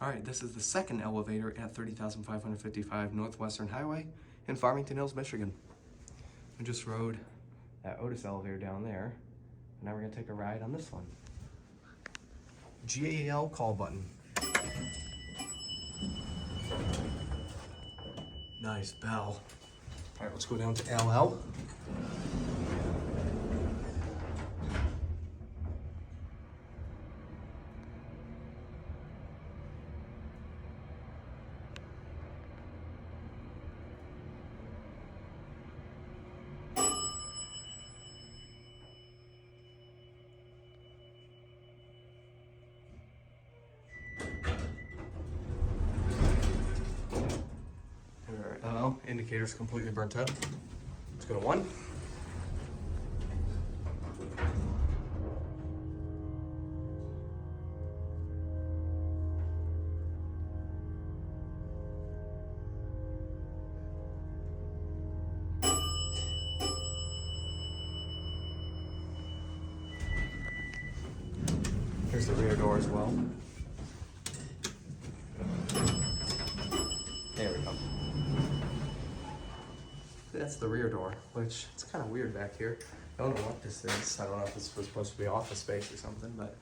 Alright, this is the second elevator at 30,555 Northwestern Highway in Farmington Hills, Michigan. We just rode that Otis elevator down there. Now we're going to take a ride on this one. GAL call button. Nice bell. Alright, let's go down to LL. Indicator's completely burnt out. Let's go to 1. Here's the rear door as well. There we go. That's the rear door, which it's kind of weird back here. I don't know what this is. I don't know if this was supposed to be office space or something, but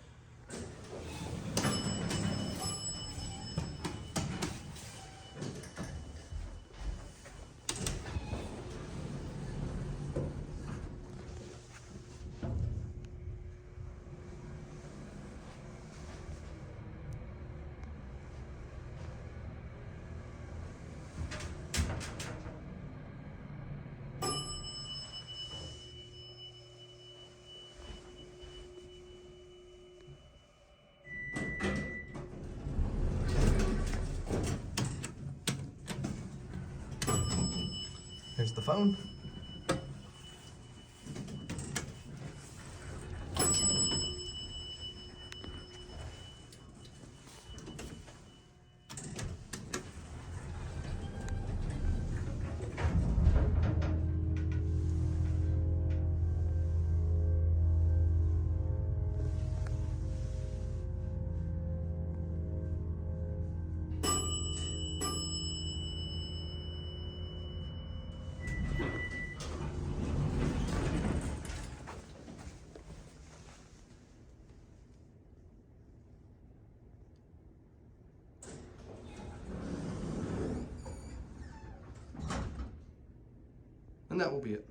here's the phone. And that will be it.